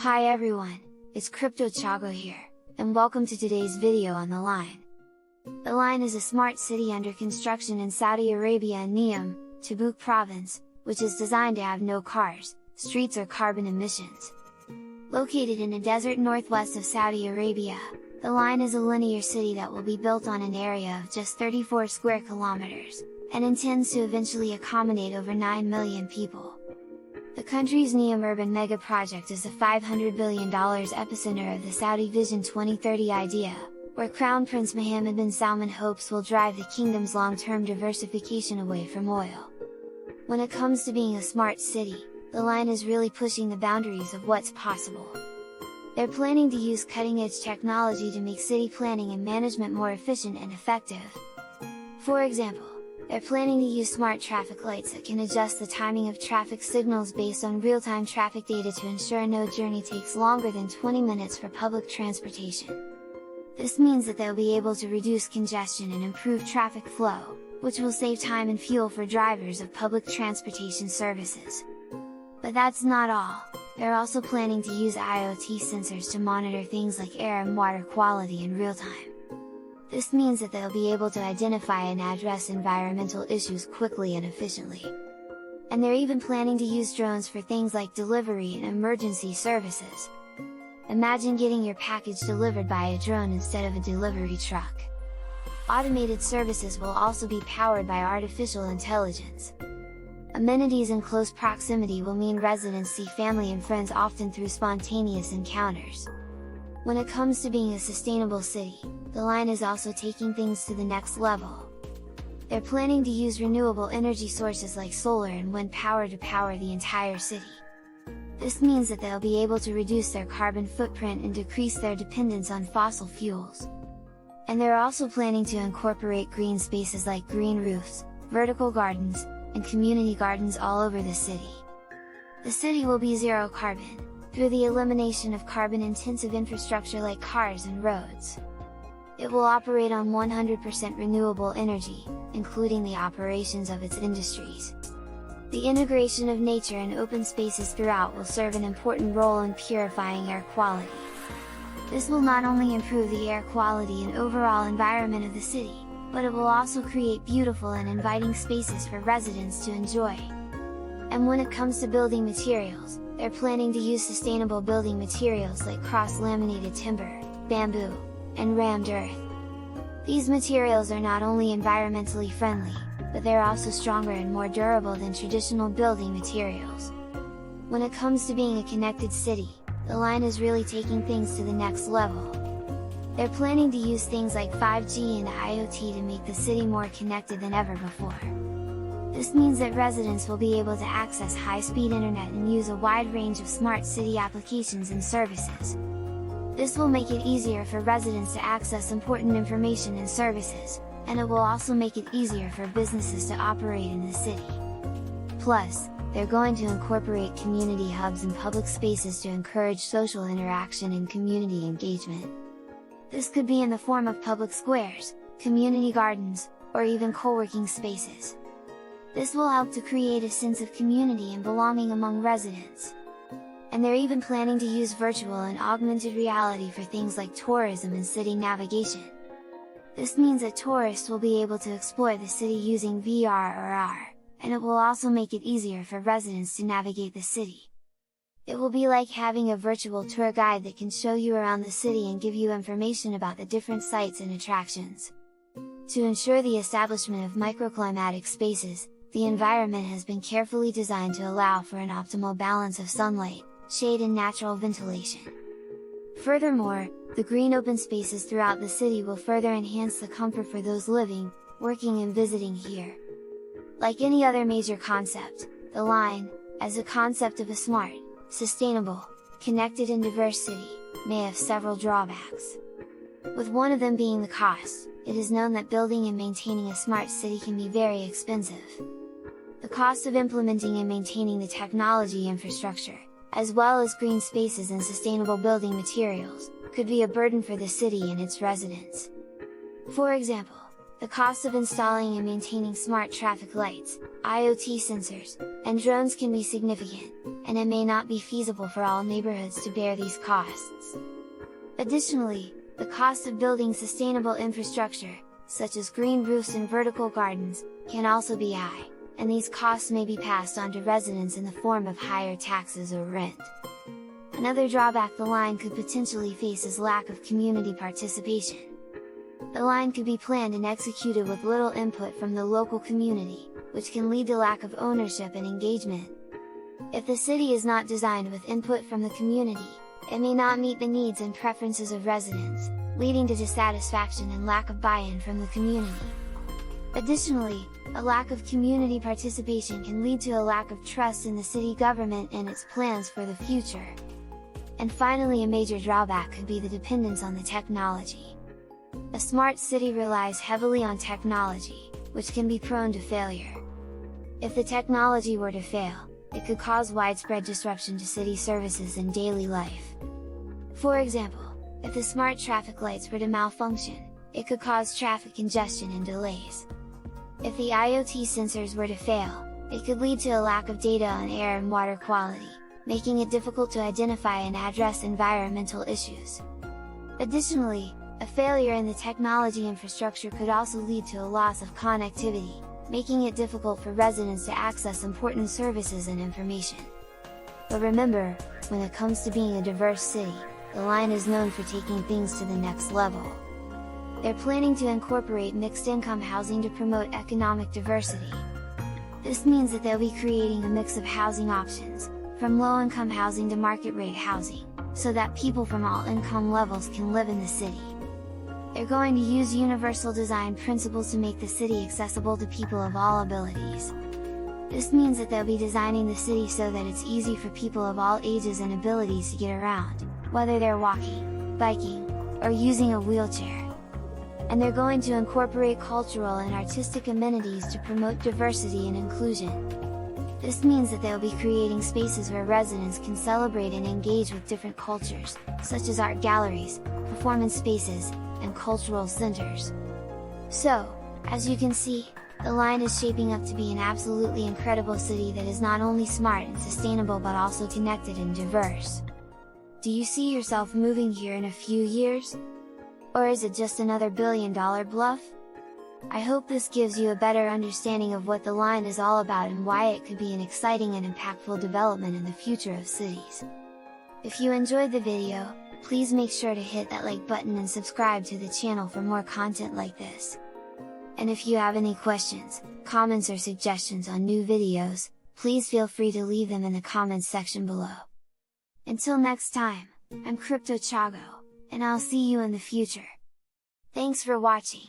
Hi everyone, it's Crypto Chago here, and welcome to today's video on The Line. The Line is a smart city under construction in Saudi Arabia and Neom, Tabuk province, which is designed to have no cars, streets or carbon emissions. Located in a desert northwest of Saudi Arabia, The Line is a linear city that will be built on an area of just 34 square kilometers, and intends to eventually accommodate over 9 million people. The country's Neom urban mega project is the $500 billion epicenter of the Saudi Vision 2030 idea, where Crown Prince Mohammed bin Salman hopes will drive the kingdom's long-term diversification away from oil. When it comes to being a smart city, The Line is really pushing the boundaries of what's possible. They're planning to use cutting-edge technology to make city planning and management more efficient and effective. For example, they're planning to use smart traffic lights that can adjust the timing of traffic signals based on real-time traffic data to ensure no journey takes longer than 20 minutes for public transportation. This means that they'll be able to reduce congestion and improve traffic flow, which will save time and fuel for drivers of public transportation services. But that's not all, they're also planning to use IoT sensors to monitor things like air and water quality in real time. This means that they'll be able to identify and address environmental issues quickly and efficiently. And they're even planning to use drones for things like delivery and emergency services. Imagine getting your package delivered by a drone instead of a delivery truck. Automated services will also be powered by artificial intelligence. Amenities in close proximity will mean residents see family and friends often through spontaneous encounters. When it comes to being a sustainable city, The Line is also taking things to the next level. They're planning to use renewable energy sources like solar and wind power to power the entire city. This means that they'll be able to reduce their carbon footprint and decrease their dependence on fossil fuels. And they're also planning to incorporate green spaces like green roofs, vertical gardens, and community gardens all over the city. The city will be zero carbon, through the elimination of carbon-intensive infrastructure like cars and roads. It will operate on 100% renewable energy, including the operations of its industries. The integration of nature and open spaces throughout will serve an important role in purifying air quality. This will not only improve the air quality and overall environment of the city, but it will also create beautiful and inviting spaces for residents to enjoy. And when it comes to building materials, they're planning to use sustainable building materials like cross-laminated timber, bamboo, and rammed earth. These materials are not only environmentally friendly, but they're also stronger and more durable than traditional building materials. When it comes to being a connected city, The Line is really taking things to the next level. They're planning to use things like 5G and IoT to make the city more connected than ever before. This means that residents will be able to access high-speed internet and use a wide range of smart city applications and services. This will make it easier for residents to access important information and services, and it will also make it easier for businesses to operate in the city. Plus, they're going to incorporate community hubs and public spaces to encourage social interaction and community engagement. This could be in the form of public squares, community gardens, or even co-working spaces. This will help to create a sense of community and belonging among residents. And they're even planning to use virtual and augmented reality for things like tourism and city navigation. This means that tourists will be able to explore the city using VR or AR, and it will also make it easier for residents to navigate the city. It will be like having a virtual tour guide that can show you around the city and give you information about the different sites and attractions. To ensure the establishment of microclimatic spaces, the environment has been carefully designed to allow for an optimal balance of sunlight, shade and natural ventilation. Furthermore, the green open spaces throughout the city will further enhance the comfort for those living, working and visiting here. Like any other major concept, The Line, as a concept of a smart, sustainable, connected and diverse city, may have several drawbacks. With one of them being the cost, it is known that building and maintaining a smart city can be very expensive. The cost of implementing and maintaining the technology infrastructure, as well as green spaces and sustainable building materials, could be a burden for the city and its residents. For example, the cost of installing and maintaining smart traffic lights, IoT sensors, and drones can be significant, and it may not be feasible for all neighborhoods to bear these costs. Additionally, the cost of building sustainable infrastructure, such as green roofs and vertical gardens, can also be high, and these costs may be passed on to residents in the form of higher taxes or rent. Another drawback the line could potentially face is lack of community participation. The line could be planned and executed with little input from the local community, which can lead to lack of ownership and engagement. If the city is not designed with input from the community, it may not meet the needs and preferences of residents, leading to dissatisfaction and lack of buy-in from the community. Additionally, a lack of community participation can lead to a lack of trust in the city government and its plans for the future. And finally, a major drawback could be the dependence on the technology. A smart city relies heavily on technology, which can be prone to failure. If the technology were to fail, it could cause widespread disruption to city services and daily life. For example, if the smart traffic lights were to malfunction, it could cause traffic congestion and delays. If the IoT sensors were to fail, it could lead to a lack of data on air and water quality, making it difficult to identify and address environmental issues. Additionally, a failure in the technology infrastructure could also lead to a loss of connectivity, making it difficult for residents to access important services and information. But remember, when it comes to being a diverse city, the line is known for taking things to the next level. They're planning to incorporate mixed-income housing to promote economic diversity. This means that they'll be creating a mix of housing options, from low-income housing to market-rate housing, so that people from all income levels can live in the city. They're going to use universal design principles to make the city accessible to people of all abilities. This means that they'll be designing the city so that it's easy for people of all ages and abilities to get around, whether they're walking, biking, or using a wheelchair. And they're going to incorporate cultural and artistic amenities to promote diversity and inclusion. This means that they'll be creating spaces where residents can celebrate and engage with different cultures, such as art galleries, performance spaces, and cultural centers. So, as you can see, the line is shaping up to be an absolutely incredible city that is not only smart and sustainable but also connected and diverse. Do you see yourself moving here in a few years? Or is it just another billion-dollar bluff? I hope this gives you a better understanding of what the line is all about and why it could be an exciting and impactful development in the future of cities. If you enjoyed the video, please make sure to hit that like button and subscribe to the channel for more content like this. And if you have any questions, comments or suggestions on new videos, please feel free to leave them in the comments section below. Until next time, I'm Crypto Chago, and I'll see you in the future. Thanks for watching!